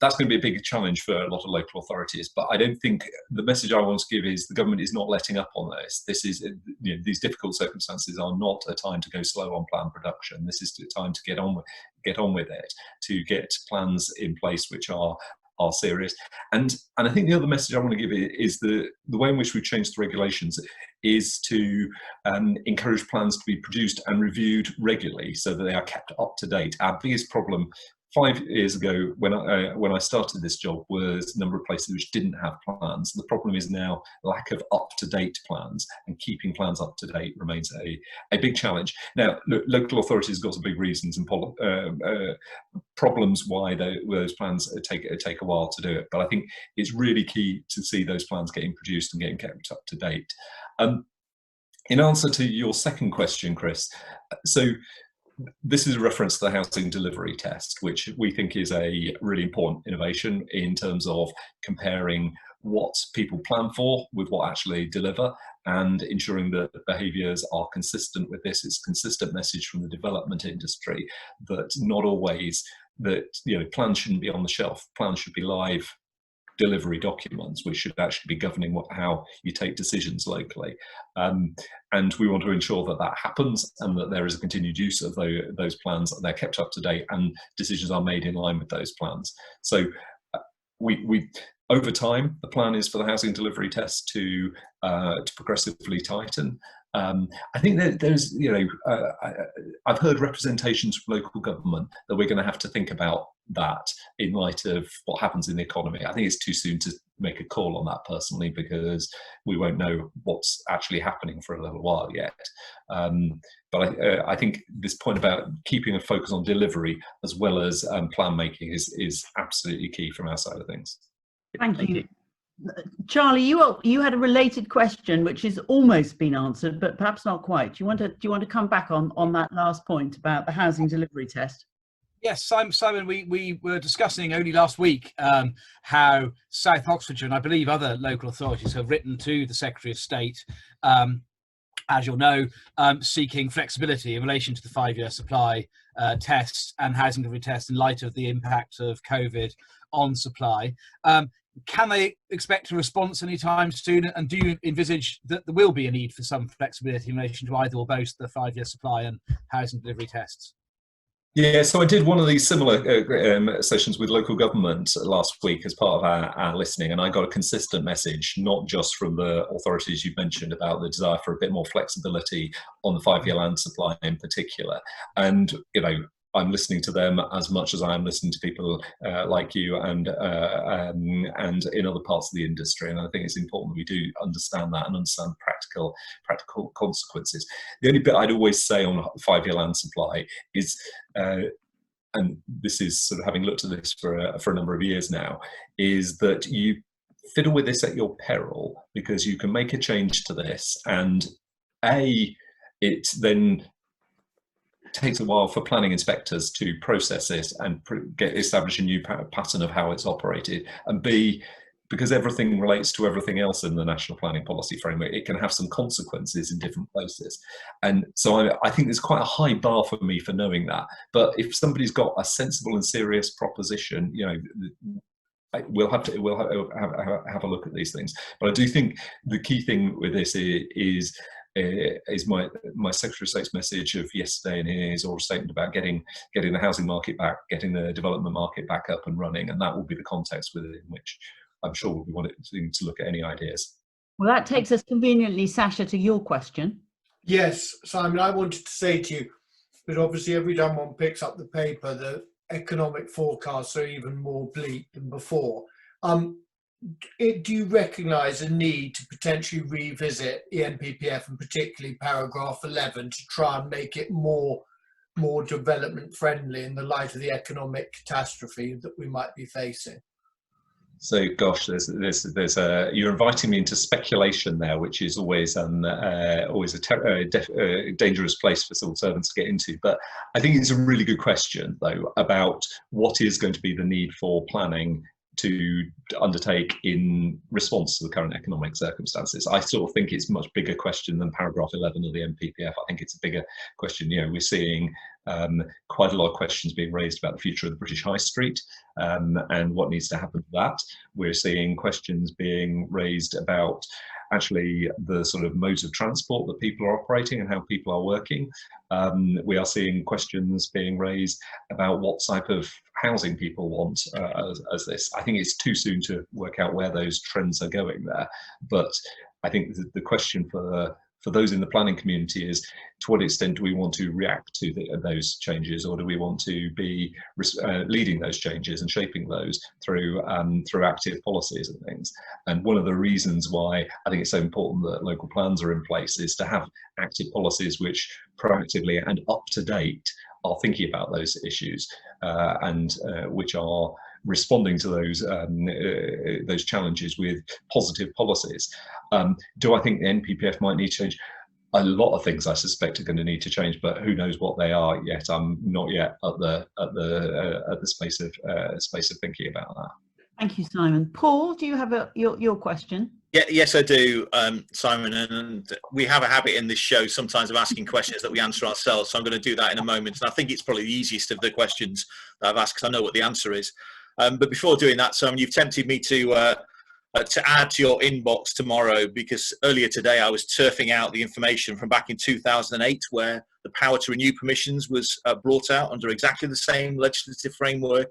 That's going to be a big challenge for a lot of local authorities, but I don't think the message I want to give is the government is not letting up on this. This is, these difficult circumstances are not a time to go slow on plan production. This is a time to get on with it, to get plans in place which are serious. And I think the other message I want to give is the way in which we've changed the regulations is to encourage plans to be produced and reviewed regularly so that they are kept up to date. Our biggest problem 5 years ago, when I started this job, was a number of places which didn't have plans. The problem is now lack of up-to-date plans, and keeping plans up to date remains a big challenge. Now, local authorities have got some big reasons and problems why those plans take a while to do it. But I think it's really key to see those plans getting produced and getting kept up to date. In answer to your second question, Chris, so this is a reference to the housing delivery test, which we think is a really important innovation in terms of comparing what people plan for with what actually deliver, and ensuring that behaviours are consistent with this. It's a consistent message from the development industry that not always that, you know, plans shouldn't be on the shelf. Plans should be live delivery documents, which should actually be governing how you take decisions locally. And we want to ensure that that happens, and that there is a continued use of those plans, and they're kept up to date, and decisions are made in line with those plans. So we over time, the plan is for the housing delivery test to progressively tighten. I think that there's, you know, I've heard representations from local government that we're going to have to think about that in light of what happens in the economy. I think it's too soon to make a call on that personally, because we won't know what's actually happening for a little while yet. But I think this point about keeping a focus on delivery as well as plan making is absolutely key from our side of things. Thank you. Charlie, you had a related question which has almost been answered, but perhaps not quite. Do you want to come back on that last point about the housing delivery test? Yes, Simon, we were discussing only last week how South Oxfordshire, and I believe other local authorities, have written to the Secretary of State, as you'll know, seeking flexibility in relation to the 5-year supply test and housing delivery test in light of the impact of COVID on supply. Can they expect a response anytime soon? And do you envisage that there will be a need for some flexibility in relation to either or both the 5-year supply and housing delivery tests? Yeah, so I did one of these similar sessions with local government last week as part of our listening, and I got a consistent message, not just from the authorities you mentioned about the desire for a bit more flexibility on the 5-year land supply in particular. And, you know, I'm listening to them as much as I am listening to people like you and in other parts of the industry. And I think it's important that we do understand that and understand practical consequences. The only bit I'd always say on 5-year land supply is, and this is sort of having looked at this for a number of years now, is that you fiddle with this at your peril, because you can make a change to this, and it then takes a while for planning inspectors to process it and establish a new pattern of how it's operated, and B, because everything relates to everything else in the national planning policy framework, it can have some consequences in different places. And so I think there's quite a high bar for me for knowing that. But if somebody's got a sensible and serious proposition, you know, we'll have a look at these things. But I do think the key thing with this is my Secretary of State's message of yesterday, and his oral statement about getting the housing market back, getting the development market back up and running, and that will be the context within which I'm sure we'll be wanting to look at any ideas. Well, that takes us conveniently, Sasha, to your question. Yes, Simon, I wanted to say to you that obviously every time one picks up the paper, the economic forecasts are even more bleak than before. Do you recognise a need to potentially revisit ENPPF, and particularly paragraph 11, to try and make it more development friendly in the light of the economic catastrophe that we might be facing? So, gosh, you're inviting me into speculation there, which is always a dangerous place for civil servants to get into. But I think it's a really good question, though, about what is going to be the need for planning to undertake in response to the current economic circumstances. I sort of think it's a much bigger question than paragraph 11 of the NPPF. I think it's a bigger question. You know, we're seeing quite a lot of questions being raised about the future of the British High Street and what needs to happen to that. We're seeing questions being raised about actually the sort of modes of transport that people are operating and how people are working. We are seeing questions being raised about what type of housing people want as this. I think it's too soon to work out where those trends are going there, but I think the question for for those in the planning community is, to what extent do we want to react to those changes, or do we want to be leading those changes and shaping those through active policies and things? And one of the reasons why I think it's so important that local plans are in place is to have active policies which proactively and up to date are thinking about those issues and which are responding to those challenges with positive policies. Do I think the NPPF might need to change? A lot of things I suspect are going to need to change, but who knows what they are yet? I'm not yet at the space of thinking about that. Thank you, Simon. Paul, do you have your question? Yeah, yes, I do, Simon. And we have a habit in this show sometimes of asking questions that we answer ourselves. So I'm going to do that in a moment. And I think it's probably the easiest of the questions that I've asked because I know what the answer is. But before doing that, Simon, you've tempted me to add to your inbox tomorrow, because earlier today I was turfing out the information from back in 2008 where the power to renew permissions was brought out under exactly the same legislative framework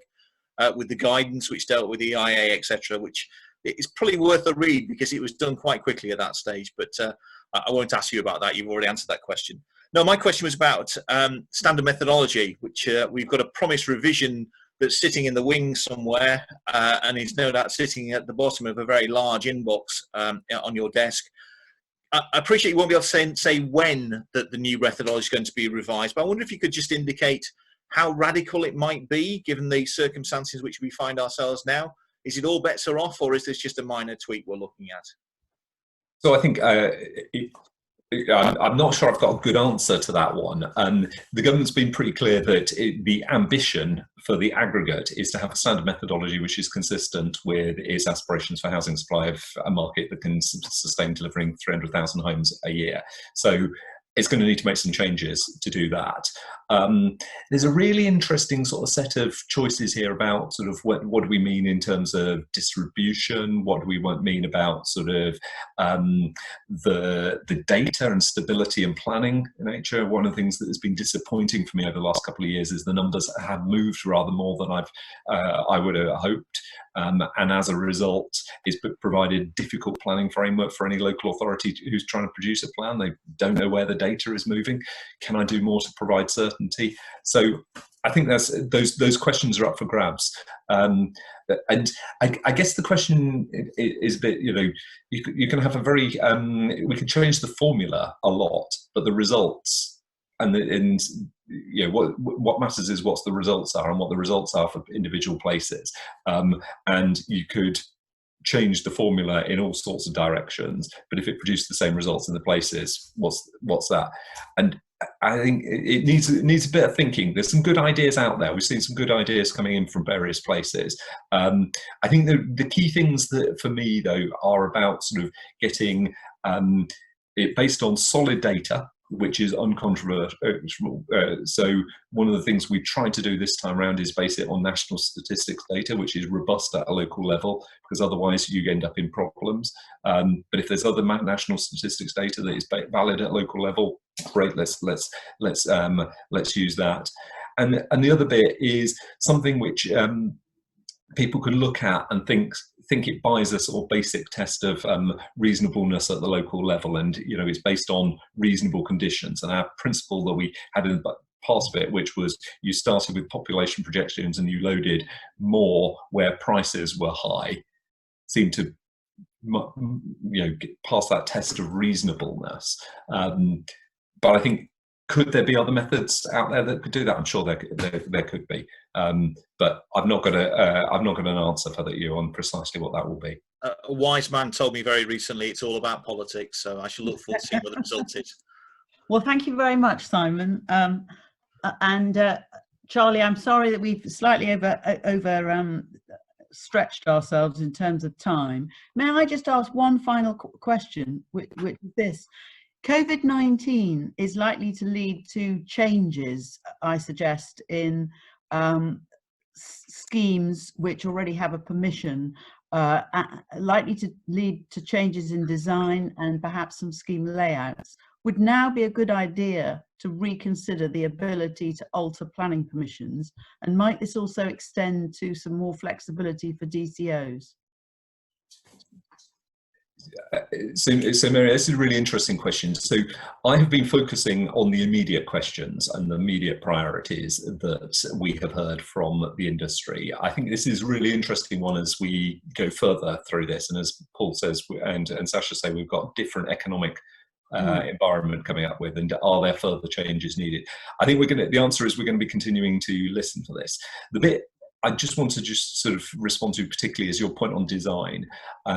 with the guidance which dealt with EIA, etc., which is probably worth a read because it was done quite quickly at that stage. But I won't ask you about that. You've already answered that question. No, my question was about standard methodology, which we've got a promised revision that's sitting in the wings somewhere and is no doubt sitting at the bottom of a very large inbox on your desk. I appreciate you won't be able to say when that the new methodology is going to be revised, but I wonder if you could just indicate how radical it might be given the circumstances which we find ourselves now. Is it all bets are off, or is this just a minor tweak we're looking at? So I think I'm not sure I've got a good answer to that one. The government's been pretty clear that the ambition for the aggregate is to have a standard methodology which is consistent with its aspirations for housing supply of a market that can sustain delivering 300,000 homes a year. So it's going to need to make some changes to do that. There's a really interesting sort of set of choices here about sort of what do we mean in terms of distribution, what do we mean about sort of the data and stability and planning nature. One of the things that has been disappointing for me over the last couple of years is the numbers have moved rather more than I would have hoped. And as a result, it's provided a difficult planning framework for any local authority who's trying to produce a plan. They don't know where the data is moving. Can I do more to provide certainty? So I think those questions are up for grabs. And I guess the question is a bit, you can have a very, we can change the formula a lot, but the results what matters is what the results are and what the results are for individual places. And you could change the formula in all sorts of directions, but if it produced the same results in the places, what's that? And I think it needs a bit of thinking. There's some good ideas out there. We've seen some good ideas coming in from various places. I think the key things that for me though are about sort of getting it based on solid data, which is uncontroversial. So one of the things we tried to do this time around is base it on national statistics data, which is robust at a local level, because otherwise you end up in problems. But if there's other national statistics data that is valid at local level, great. Let's use that. And the other bit is something which people could look at and think it buys a sort of basic test of reasonableness at the local level, and it's based on reasonable conditions. And our principle that we had in part of it, which was you started with population projections and you loaded more where prices were high, seemed to pass that test of reasonableness. But I think, could there be other methods out there that could do that? I'm sure there could be, but I've not got an answer for you on precisely what that will be. A wise man told me very recently it's all about politics, so I shall look forward to seeing what the result is. Well, thank you very much, Simon. And Charlie, I'm sorry that we've slightly over stretched ourselves in terms of time. May I just ask one final question, which is this? COVID-19 is likely to lead to changes, I suggest, in schemes which already have a permission, likely to lead to changes in design and perhaps some scheme layouts. Would now be a good idea to reconsider the ability to alter planning permissions? And might this also extend to some more flexibility for DCOs? So Mary, this is a really interesting question. So I have been focusing on the immediate questions and the immediate priorities that we have heard from the industry. I think this is a really interesting one as we go further through this. And as Paul says, and Sasha say, we've got different economic environment coming up with, and are there further changes needed? I think the answer is we're going to be continuing to listen to this. The bit I just want to sort of respond to particularly is your point on design,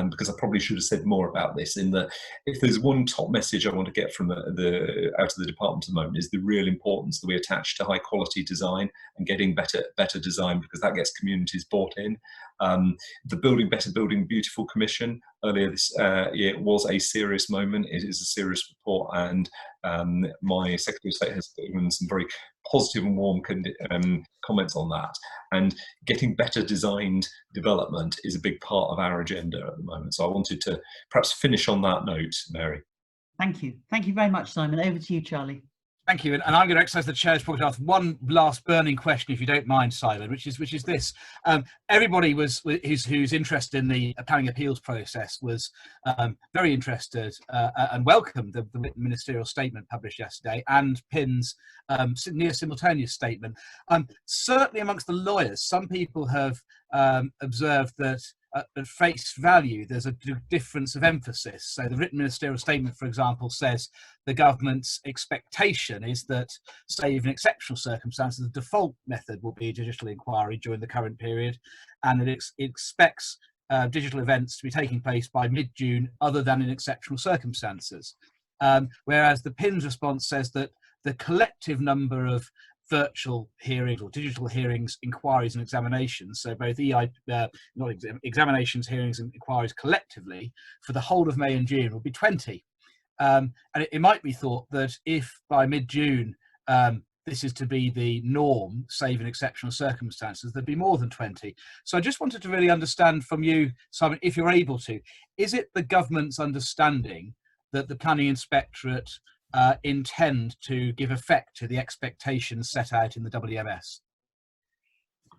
because I probably should have said more about this, in that if there's one top message I want to get from out of the department at the moment, is the real importance that we attach to high quality design and getting better design, because that gets communities bought in. The Building Better, Building Beautiful Commission earlier this year was a serious moment. It is a serious report, and my Secretary of State has given some very positive and warm comments on that. And getting better designed development is a big part of our agenda at the moment. So I wanted to perhaps finish on that note, Mary. Thank you. Thank you very much, Simon. Over to you, Charlie. Thank you, and I'm going to exercise the chair's prerogative to ask one last burning question, if you don't mind, Simon, which is this: everybody who's interested in the planning appeals process was very interested and welcomed the written ministerial statement published yesterday and PIN's near simultaneous statement. Certainly, amongst the lawyers, some people have observed that at face value, there's a difference of emphasis. So the written ministerial statement, for example, says the government's expectation is that, save in exceptional circumstances, the default method will be judicial inquiry during the current period, and it expects digital events to be taking place by mid-June, other than in exceptional circumstances. Whereas the PIN's response says that the collective number of virtual hearings or digital hearings, inquiries and examinations, so both examinations, hearings and inquiries collectively for the whole of May and June will be 20. And it might be thought that if by mid-June this is to be the norm, save in exceptional circumstances, there'd be more than 20. So I just wanted to really understand from you, Simon, if you're able to, is it the government's understanding that the Planning Inspectorate intend to give effect to the expectations set out in the WMS?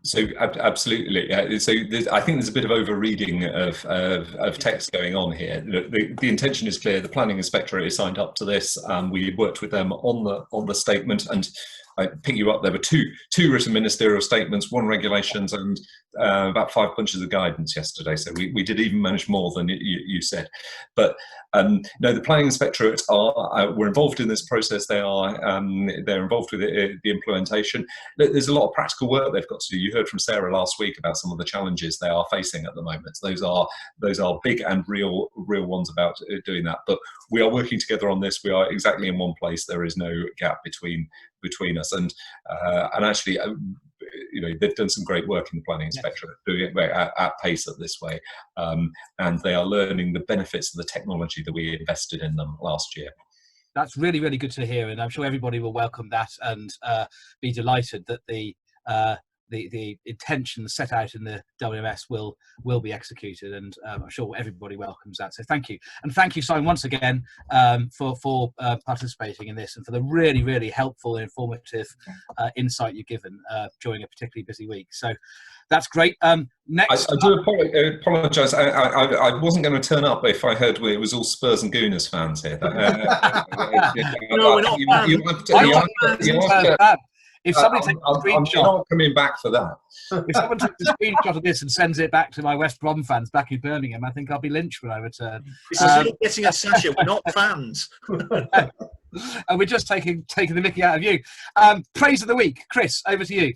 So absolutely. So I think there's a bit of over-reading of text going on here. The intention is clear. The Planning Inspectorate is signed up to this. We worked with them on the statement, and I pick you up. There were two written ministerial statements, one regulations, and about 5 punches of guidance yesterday. So we did even manage more than you said. But no, the Planning Inspectorate were involved in this process. They're involved with the implementation. There's a lot of practical work they've got to do. You heard from Sarah last week about some of the challenges they are facing at the moment. Those are big and real ones about doing that. But we are working together on this. We are exactly in one place. There is no gap between us, and actually, they've done some great work in the Planning Inspectorate, doing it at pace at this way, and they are learning the benefits of the technology that we invested in them last year. That's really, really good to hear, and I'm sure everybody will welcome that and be delighted that the intentions set out in the WMS will be executed, and I'm sure everybody welcomes that. So thank you, and thank you, Simon, once again for participating in this and for the really, really helpful and informative insight you've given during a particularly busy week. So that's great. Next, I do apologise. I wasn't going to turn up if I heard it was all Spurs and Gooners fans here. No, we're not fans. If somebody takes a screenshot, I'm not coming back for that. If someone takes a screenshot of this and sends it back to my West Brom fans back in Birmingham, I think I'll be lynched when I return. This is really getting at Sasha. We're not fans. And we're just taking the mickey out of you. Praise of the week, Chris. Over to you.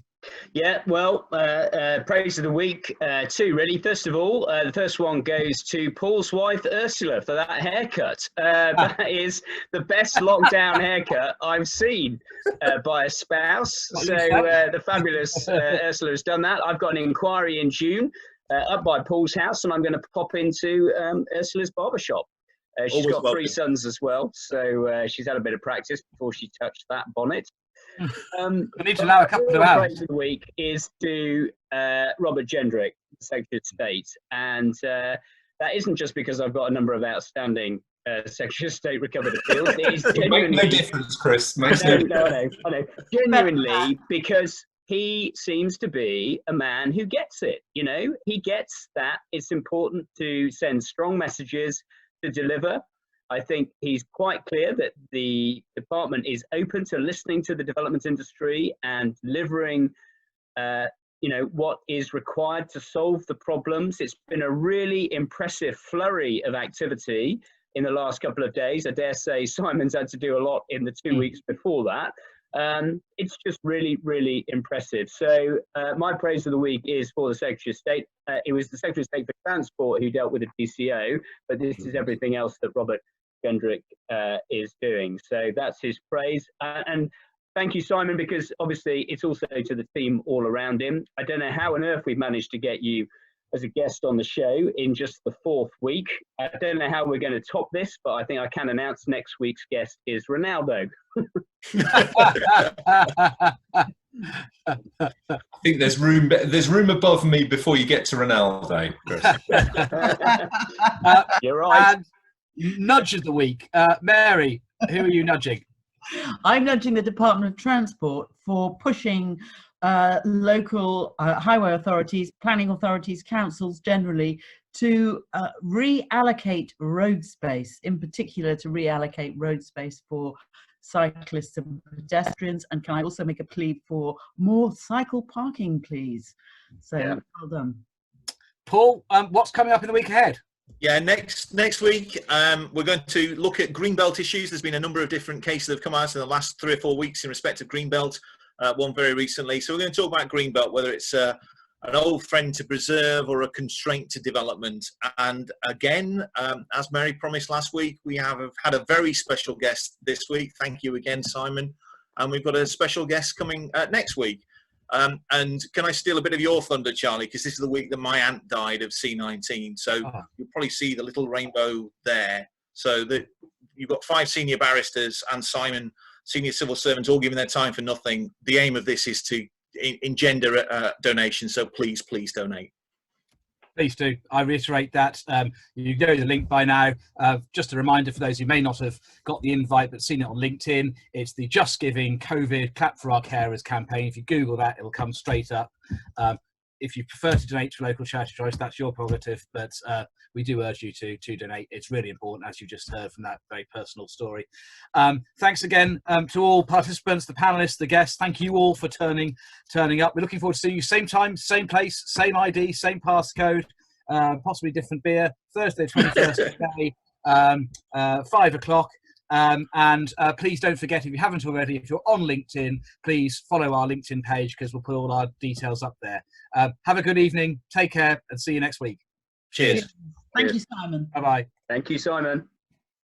Yeah, well, praise of the week, two really. First of all, the first one goes to Paul's wife, Ursula, for that haircut. That is the best lockdown haircut I've seen by a spouse. So the fabulous Ursula has done that. I've got an inquiry in June up by Paul's house, and I'm going to pop into Ursula's barbershop. She's got three sons as well, so she's had a bit of practice before she touched that bonnet. We need to allow a couple of hours. Praise of the week is to Robert Gendrick, Secretary of State, and that isn't just because I've got a number of outstanding Secretary of State recovered appeals. It is genuinely, no difference, Chris. No, genuinely, because he seems to be a man who gets it. He gets that it's important to send strong messages to deliver. I think he's quite clear that the department is open to listening to the development industry and delivering, what is required to solve the problems. It's been a really impressive flurry of activity in the last couple of days. I dare say Simon's had to do a lot in the 2 weeks before that. It's just really, really impressive. So my praise of the week is for the Secretary of State. It was the Secretary of State for Transport who dealt with the DCO, but this is everything else that Robert Gendrick is doing. So that's his praise. And thank you, Simon, because obviously it's also to the team all around him. I don't know how on earth we've managed to get you as a guest on the show in just the 4th week. I don't know how we're going to top this, but I think I can announce next week's guest is Ronaldo. I think there's room above me before you get to Ronaldo, Chris. You're right. And nudge of the week. Mary, who are you nudging? I'm nudging the Department of Transport for pushing local highway authorities, planning authorities, councils generally to reallocate road space, in particular to reallocate road space for cyclists and pedestrians. And can I also make a plea for more cycle parking, please? So well done. Paul, what's coming up in the week ahead? Yeah, next week we're going to look at greenbelt issues. There's been a number of different cases that have come out in the last 3 or 4 weeks in respect of greenbelt. One very recently. So we're going to talk about greenbelt, whether it's an old friend to preserve or a constraint to development. And again, as Mary promised last week, we have had a very special guest this week. Thank you again, Simon. And we've got a special guest coming next week. And can I steal a bit of your thunder, Charlie? Because this is the week that my aunt died of C19. So you'll probably see the little rainbow there. So that you've got 5 senior barristers and Simon, senior civil servants, all giving their time for nothing. The aim of this is to engender donations. So please donate. Please do. I reiterate that. You know the link by now. Just a reminder for those who may not have got the invite but seen it on LinkedIn, it's the Just Giving COVID Clap for Our Carers campaign. If you Google that, it'll come straight up. If you prefer to donate to a local charity choice, that's your prerogative, but we do urge you to donate. It's really important, as you just heard from that very personal story. Thanks again to all participants, the panelists, the guests. Thank you all for turning up. We're looking forward to seeing you same time, same place, same ID, same passcode, possibly different beer, Thursday 21st of May, 5 o'clock. And please don't forget, if you haven't already, if you're on LinkedIn, please follow our LinkedIn page because we'll put all our details up there. Have a good evening, take care, and see you next week. Cheers. Thank you, Simon. Bye-bye. Thank you, Simon.